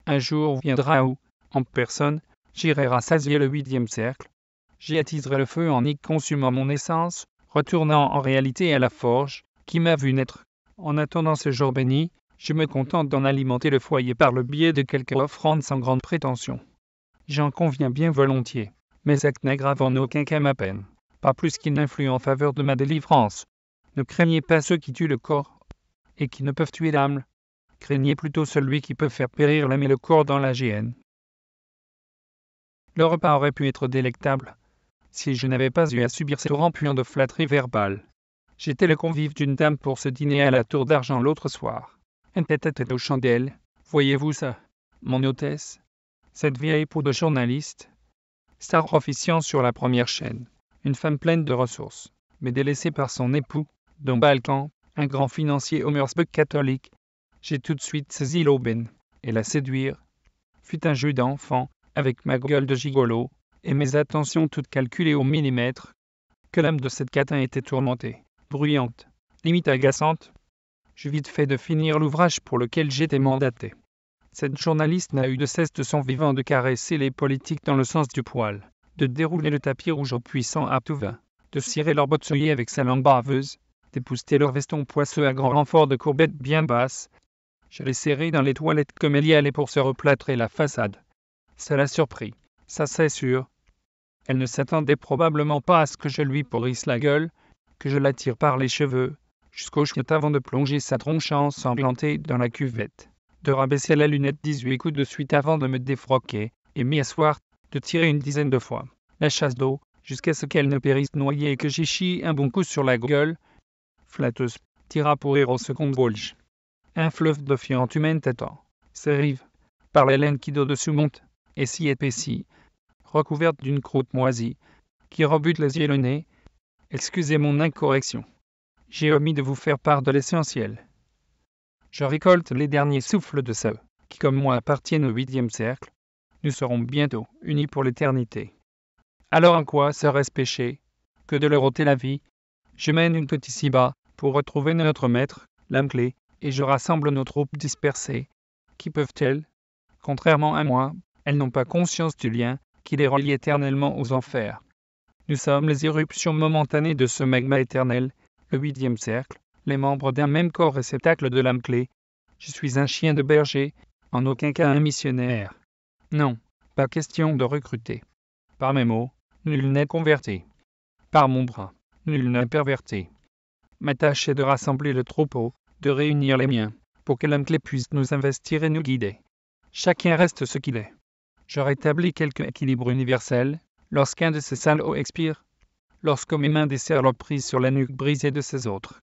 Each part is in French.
Un jour viendra où, en personne, j'irai rassasier le 8e cercle. J'y attiserai le feu en y consumant mon essence, retournant en réalité à la forge, qui m'a vu naître. En attendant ce jour béni, je me contente d'en alimenter le foyer par le biais de quelques offrandes sans grande prétention. J'en conviens bien volontiers. Mes actes n'aggravent en aucun cas ma peine, pas plus qu'ils n'influent en faveur de ma délivrance. Ne craignez pas ceux qui tuent le corps, et qui ne peuvent tuer l'âme. Craignez plutôt celui qui peut faire périr l'âme et le corps dans la géhenne. Le repas aurait pu être délectable, si je n'avais pas eu à subir ce torrent puant de flatteries verbales. J'étais le convive d'une dame pour ce dîner à la Tour d'Argent l'autre soir. Un tête-à-tête aux chandelles, voyez-vous ça, mon hôtesse? Cette vieille peau de journaliste, star officiant sur la première chaîne, une femme pleine de ressources, mais délaissée par son époux, Don Balkan, un grand financier aux mœurs peu catholiques. J'ai tout de suite saisi l'aubaine, et la séduire fut un jeu d'enfant, avec ma gueule de gigolo, et mes attentions toutes calculées au millimètre, que l'âme de cette catin était tourmentée, bruyante, limite agaçante. J'eus vite fait de finir l'ouvrage pour lequel j'étais mandaté. Cette journaliste n'a eu de cesse de son vivant de caresser les politiques dans le sens du poil, de dérouler le tapis rouge aux puissants à tout va, de cirer leurs bottes souillées avec sa langue baveuse, d'épousseter leurs vestons poisseux à grand renfort de courbettes bien basses. Je les serrai dans les toilettes comme elle y allait pour se replâtrer la façade. Ça l'a surpris, ça c'est sûr. Elle ne s'attendait probablement pas à ce que je lui pourrisse la gueule, que je la tire par les cheveux, jusqu'aux chiottes avant de plonger sa tronche ensanglantée dans la cuvette, de rabaisser la lunette 18 coups de suite avant de me défroquer, et m'y asseoir, de tirer une dizaine de fois la chasse d'eau, jusqu'à ce qu'elle ne périsse noyée et que j'y chie un bon coup sur la gueule. Flatteuse, tira pour rire au second Volge. Un fleuve de fiente humaine t'attend. Ses rives, par la laine qui d'au-dessous monte, et si épaissie, recouverte d'une croûte moisie, qui rebute les yeux et le nez. Excusez mon incorrection. J'ai omis de vous faire part de l'essentiel. Je récolte les derniers souffles de ceux qui, comme moi, appartiennent au 8e cercle. Nous serons bientôt unis pour l'éternité. Alors en quoi serait-ce péché que de leur ôter la vie? Je mène une petite ici-bas pour retrouver notre maître, l'âme clé, et je rassemble nos troupes dispersées. Qui peuvent-elles? Contrairement à moi, elles n'ont pas conscience du lien qui les relie éternellement aux enfers. Nous sommes les éruptions momentanées de ce magma éternel, le 8e cercle, les membres d'un même corps réceptacle de l'âme clé. Je suis un chien de berger, en aucun cas un missionnaire. Non, pas question de recruter. Par mes mots, nul n'est converti. Par mon bras, nul n'est perverti. Ma tâche est de rassembler le troupeau, de réunir les miens, pour que l'âme clé puisse nous investir et nous guider. Chacun reste ce qu'il est. Je rétablis quelque équilibre universel, lorsqu'un de ces salauds expire, lorsque mes mains desserrent leur prise sur la nuque brisée de ces autres,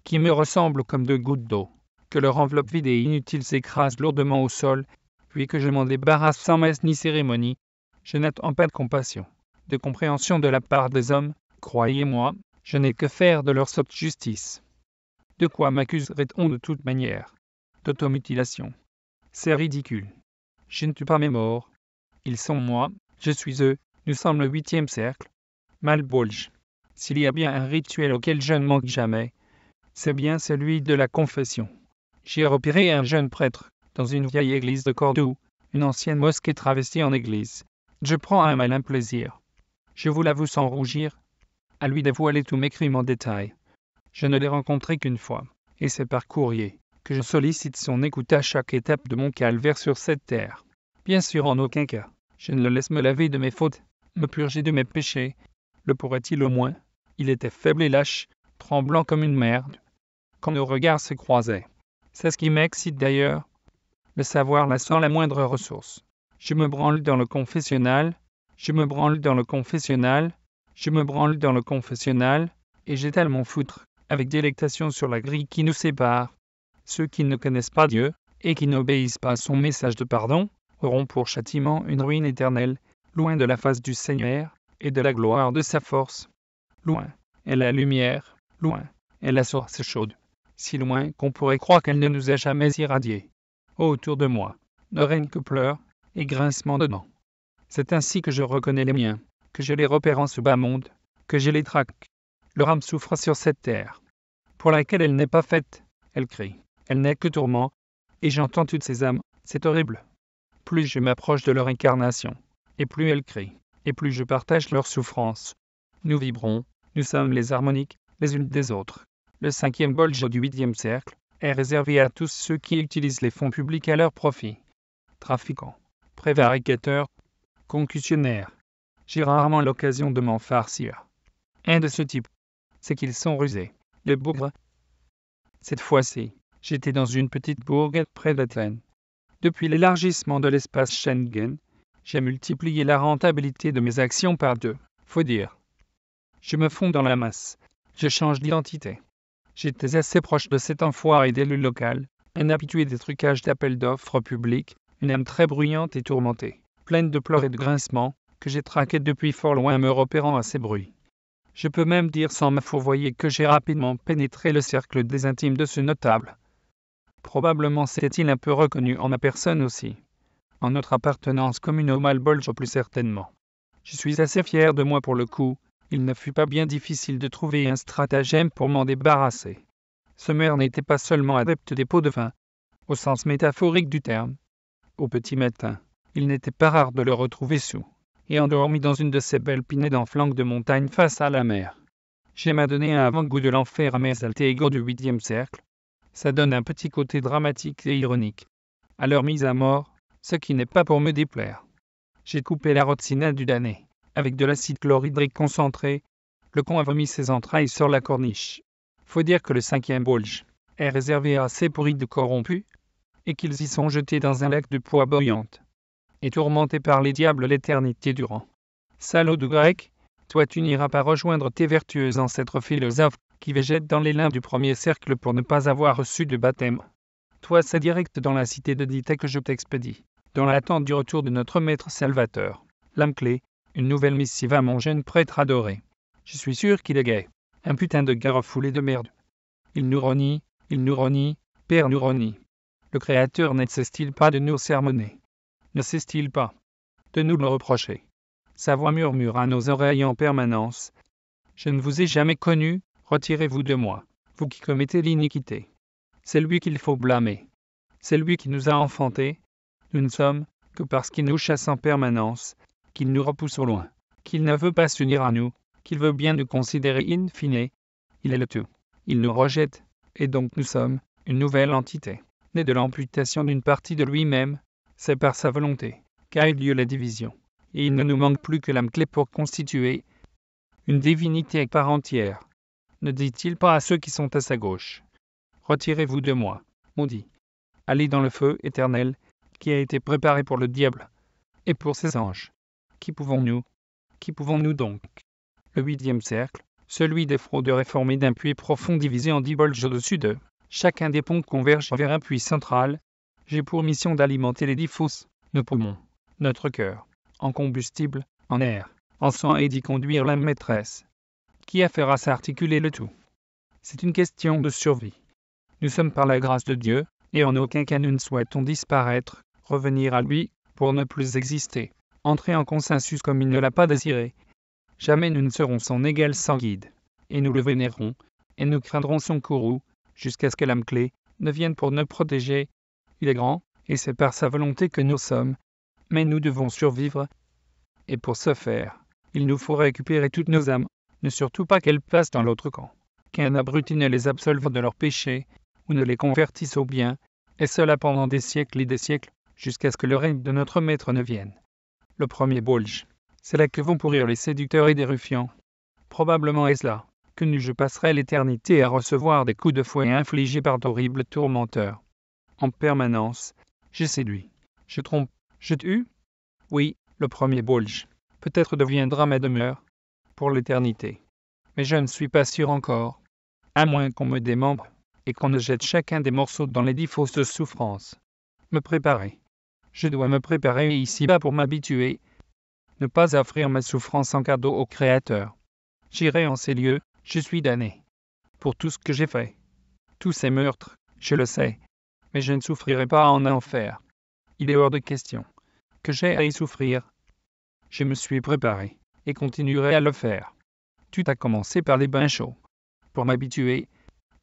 qui me ressemblent comme deux gouttes d'eau, que leur enveloppe vide et inutile s'écrase lourdement au sol, puis que je m'en débarrasse sans messe ni cérémonie. Je n'attends pas de compassion, de compréhension de la part des hommes, croyez-moi, je n'ai que faire de leur sotte justice. De quoi m'accuserait-on de toute manière? D'automutilation. C'est ridicule. Je ne tue pas mes morts. Ils sont moi, je suis eux, nous sommes le 8e cercle. Malbolge. S'il y a bien un rituel auquel je ne manque jamais, c'est bien celui de la confession. J'ai repéré un jeune prêtre, dans une vieille église de Cordoue, une ancienne mosquée travestie en église. Je prends un malin plaisir. Je vous l'avoue sans rougir, à lui dévoiler tous mes crimes en détail. Je ne l'ai rencontré qu'une fois, et c'est par courrier que je sollicite son écoute à chaque étape de mon calvaire sur cette terre. Bien sûr, en aucun cas, je ne le laisse me laver de mes fautes, me purger de mes péchés. Le pourrait-il au moins? Il était faible et lâche, tremblant comme une merde, quand nos regards se croisaient. C'est ce qui m'excite d'ailleurs, le savoir là sans la moindre ressource. Je me branle dans le confessionnal, je me branle dans le confessionnal, je me branle dans le confessionnal, et j'étale mon foutre, avec délectation sur la grille qui nous sépare. Ceux qui ne connaissent pas Dieu, et qui n'obéissent pas à son message de pardon, auront pour châtiment une ruine éternelle, loin de la face du Seigneur, et de la gloire de sa force. Loin est la lumière, loin est la source chaude, si loin qu'on pourrait croire qu'elle ne nous a jamais irradiés. Autour de moi, ne règne que pleurs et grincements de dents. C'est ainsi que je reconnais les miens, que je les repère en ce bas monde, que je les traque. Leur âme souffre sur cette terre, pour laquelle elle n'est pas faite. Elle crie, elle n'est que tourment, et j'entends toutes ces âmes, c'est horrible. plus je m'approche de leur incarnation, et plus elles crient, et plus je partage leur souffrance. Nous vibrons, nous sommes les harmoniques, les unes des autres. Le 5e bolge du 8e cercle est réservé à tous ceux qui utilisent les fonds publics à leur profit. Trafiquants, prévaricateurs, concussionnaires. J'ai rarement l'occasion de m'en farcir. Un de ce type, c'est qu'ils sont rusés, les bougres. Cette fois-ci, j'étais dans une petite bourgade près d'Athènes. Depuis l'élargissement de l'espace Schengen, j'ai multiplié la rentabilité de mes actions par 2, faut dire. Je me fonds dans la masse. Je change d'identité. J'étais assez proche de cet enfoiré d'élu local, un habitué des trucages d'appels d'offres publics, une âme très bruyante et tourmentée, pleine de pleurs et de grincements, que j'ai traqué depuis fort loin me repérant à ces bruits. Je peux même dire sans me fourvoyer que j'ai rapidement pénétré le cercle des intimes de ce notable. Probablement s'était-il un peu reconnu en ma personne aussi. En notre appartenance commune au Malbolge plus certainement. Je suis assez fier de moi pour le coup, il ne fut pas bien difficile de trouver un stratagème pour m'en débarrasser. Ce maire n'était pas seulement adepte des pots de vin, au sens métaphorique du terme. Au petit matin, il n'était pas rare de le retrouver saoul et endormi dans une de ces belles pinettes en flanc de montagne face à la mer. J'aime à donner un avant-goût de l'enfer à mes alter égaux du 8e cercle. Ça donne un petit côté dramatique et ironique à leur mise à mort, ce qui n'est pas pour me déplaire. J'ai coupé la rotsina du damné, avec de l'acide chlorhydrique concentré. Le con a vomi ses entrailles sur la corniche. Faut dire que le 5e bolge est réservé à ces pourris de corrompus, et qu'ils y sont jetés dans un lac de poix bouillante, et tourmentés par les diables l'éternité durant. Salaud de grec, toi tu n'iras pas rejoindre tes vertueux ancêtres philosophes qui végètent dans les limbes du 1er cercle pour ne pas avoir reçu de baptême. Toi c'est direct dans la cité de Dithée que je t'expédie, dans l'attente du retour de notre maître salvateur. L'âme clé, une nouvelle missive à mon jeune prêtre adoré. Je suis sûr qu'il est gai. Un putain de gars refoulé de merde. Il nous renie, Père nous renie. Le Créateur ne cesse-t-il pas de nous sermonner? Ne cesse-t-il pas de nous le reprocher? Sa voix murmure à nos oreilles en permanence. Je ne vous ai jamais connu, retirez-vous de moi, vous qui commettez l'iniquité. C'est lui qu'il faut blâmer. C'est lui qui nous a enfantés. Nous ne sommes que parce qu'il nous chasse en permanence, qu'il nous repousse au loin, qu'il ne veut pas s'unir à nous, qu'il veut bien nous considérer in fine. Il est le tout. Il nous rejette, et donc nous sommes une nouvelle entité, née de l'amputation d'une partie de lui-même. C'est par sa volonté qu'a eu lieu la division, et il ne nous manque plus que l'âme clé pour constituer une divinité à part entière. Ne dit-il pas à ceux qui sont à sa gauche: retirez-vous de moi, maudits. Allez dans le feu éternel, qui a été préparé pour le diable et pour ses anges. Qui pouvons-nous donc? Le 8e cercle, celui des fraudeurs est formé d'un puits profond divisé en 10 bolges au-dessus d'eux. Chacun des ponts converge vers un puits central. J'ai pour mission d'alimenter les 10 fosses, nos poumons, notre cœur, en combustible, en air, en sang et d'y conduire l'âme maîtresse, qui a fera s'articuler le tout. C'est une question de survie. Nous sommes par la grâce de Dieu, et en aucun cas nous ne souhaitons disparaître, revenir à lui, pour ne plus exister, entrer en consensus comme il ne l'a pas désiré. Jamais nous ne serons son égal sans guide, et nous le vénérons, et nous craindrons son courroux, jusqu'à ce que l'âme clé ne vienne pour nous protéger. Il est grand, et c'est par sa volonté que nous sommes, mais nous devons survivre, et pour ce faire, il nous faut récupérer toutes nos âmes, ne surtout pas qu'elles passent dans l'autre camp, qu'un abruti ne les absolve de leurs péchés, ou ne les convertisse au bien, et cela pendant des siècles et des siècles, jusqu'à ce que le règne de notre maître ne vienne. Le 1er bolge, c'est là que vont pourrir les séducteurs et des ruffians. Probablement est-ce là que je passerai l'éternité à recevoir des coups de fouet infligés par d'horribles tourmenteurs. En permanence, je séduis, je trompe, je tue. Oui, le 1er bolge, peut-être deviendra ma demeure, pour l'éternité. Mais je ne suis pas sûr encore, à moins qu'on me démembre, et qu'on ne jette chacun des morceaux dans les 10 fosses de souffrance. Me préparer. Je dois me préparer ici-bas pour m'habituer. Ne pas offrir ma souffrance en cadeau au Créateur. J'irai en ces lieux, je suis damné. Pour tout ce que j'ai fait. Tous ces meurtres, je le sais. Mais je ne souffrirai pas en enfer. Il est hors de question que j'ai à y souffrir. Je me suis préparé, et continuerai à le faire. Tout a commencé par les bains chauds. Pour m'habituer,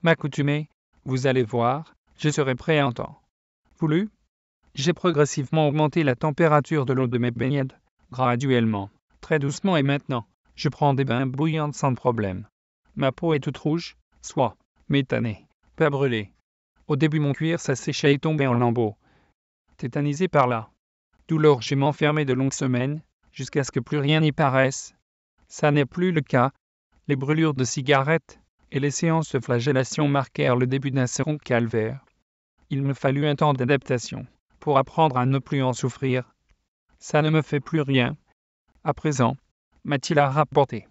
m'accoutumer, vous allez voir, je serai prêt en temps voulu. J'ai progressivement augmenté la température de l'eau de mes baignades, graduellement, très doucement et maintenant, je prends des bains bouillants sans problème. Ma peau est toute rouge, soit, mais tannée, pas brûlée. Au début mon cuir s'asséchait et tombait en lambeaux. Tétanisé par la douleur, j'ai m'enfermé de longues semaines, jusqu'à ce que plus rien n'y paraisse. Ça n'est plus le cas. Les brûlures de cigarettes et les séances de flagellation marquèrent le début d'un second calvaire. Il me fallut un temps d'adaptation pour apprendre à ne plus en souffrir. Ça ne me fait plus rien. À présent, m'a-t-il rapporté.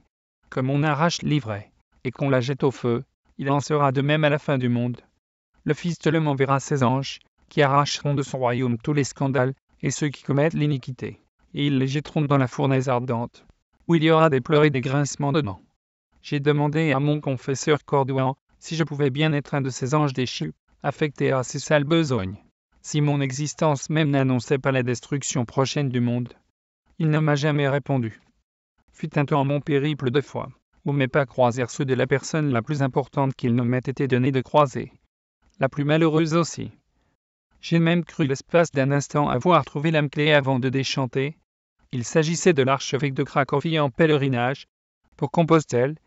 Comme on arrache l'ivraie et qu'on la jette au feu, il en sera de même à la fin du monde. Le Fils de l'homme enverra ses anges, qui arracheront de son royaume tous les scandales et ceux qui commettent l'iniquité, et ils les jetteront dans la fournaise ardente, où il y aura des pleurs et des grincements de dents. J'ai demandé à mon confesseur Cordouan si je pouvais bien être un de ces anges déchus, affectés à ces sales besognes. Si mon existence même n'annonçait pas la destruction prochaine du monde. Il ne m'a jamais répondu. Fut un temps mon périple de foi, où mes pas croisèrent ceux de la personne la plus importante qu'il ne m'ait été donné de croiser. La plus malheureuse aussi. J'ai même cru l'espace d'un instant avoir trouvé l'âme clé avant de déchanter. Il s'agissait de l'archevêque de Cracovie en pèlerinage. Pour Compostelle,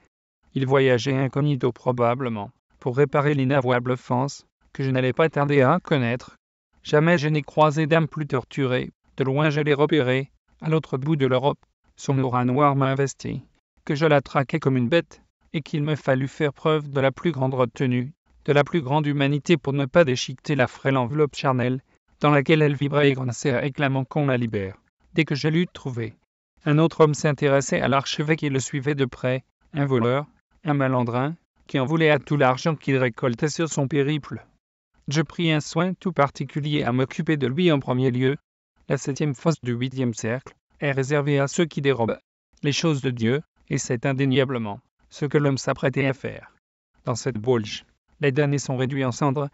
il voyageait incognito probablement, pour réparer l'inavouable offense que je n'allais pas tarder à connaître. Jamais je n'ai croisé d'âme plus torturée. De loin je l'ai repérée, à l'autre bout de l'Europe. Son aura noire m'a investi, que je la traquais comme une bête, et qu'il me fallut faire preuve de la plus grande retenue, de la plus grande humanité pour ne pas déchiqueter la frêle enveloppe charnelle, dans laquelle elle vibrait et grinçait réclamant qu'on la libère. Dès que je l'eus trouvé, un autre homme s'intéressait à l'archevêque et le suivait de près, un voleur, un malandrin, qui en voulait à tout l'argent qu'il récoltait sur son périple. Je pris un soin tout particulier à m'occuper de lui en premier lieu. La 7e fosse du 8e cercle est réservée à ceux qui dérobent les choses de Dieu, et c'est indéniablement ce que l'homme s'apprêtait à faire. Dans cette bolge, les damnés sont réduits en cendres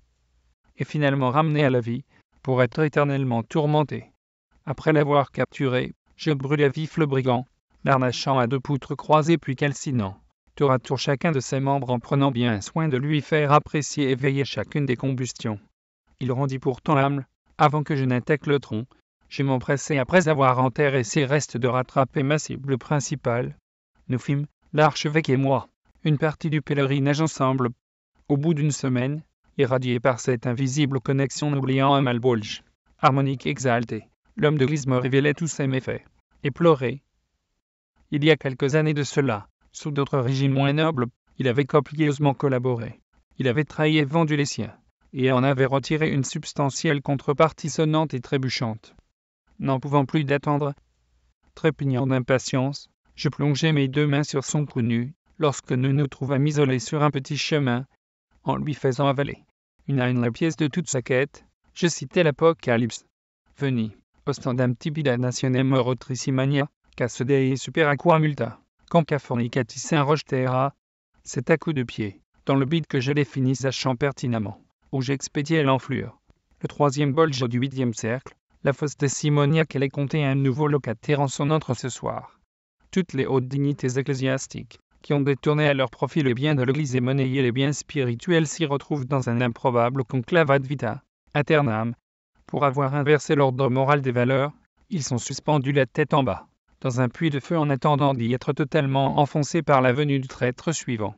et finalement ramenés à la vie pour être éternellement tourmentés. Après l'avoir capturé, je brûlai vif le brigand, l'arrachant à 2 poutres croisées puis calcinant tour à tour chacun de ses membres en prenant bien soin de lui faire apprécier et veiller chacune des combustions. Il rendit pourtant l'âme, avant que je n'attaque le tronc. Je m'empressai après avoir enterré ses restes de rattraper ma cible principale. Nous fîmes, l'archevêque et moi, une partie du pèlerinage ensemble. Au bout d'une semaine, irradié par cette invisible connexion n'oubliant un malbolge, harmonique exalté, l'homme de l'église me révélait tous ses méfaits, et pleurait. Il y a quelques années de cela, sous d'autres régimes moins nobles, il avait copieusement collaboré. Il avait trahi et vendu les siens, et en avait retiré une substantielle contrepartie sonnante et trébuchante. N'en pouvant plus d'attendre, trépignant d'impatience, je plongeai mes 2 mains sur son cou nu, lorsque nous nous trouvâmes isolés sur un petit chemin, en lui faisant avaler, une à une la pièce de toute sa quête. Je citais l'Apocalypse. Veni, ostendam tibida nationem rotricimania, casse dei super aqua multa. Canca fornicatis inrojtera, c'est à coups de pied, dans le bide que je les finis sachant pertinemment, où j'expédiais l'enflure. Le 3e bolge du 8e cercle, la fosse de Simonia qu'elle ait compté un nouveau locataire en son entre ce soir. Toutes les hautes dignités ecclésiastiques, qui ont détourné à leur profit le bien de l'Église et monnayé les biens spirituels s'y retrouvent dans un improbable conclave ad vita aeternam. Pour avoir inversé l'ordre moral des valeurs, ils sont suspendus la tête en bas, dans un puits de feu en attendant d'y être totalement enfoncés par la venue du traître suivant.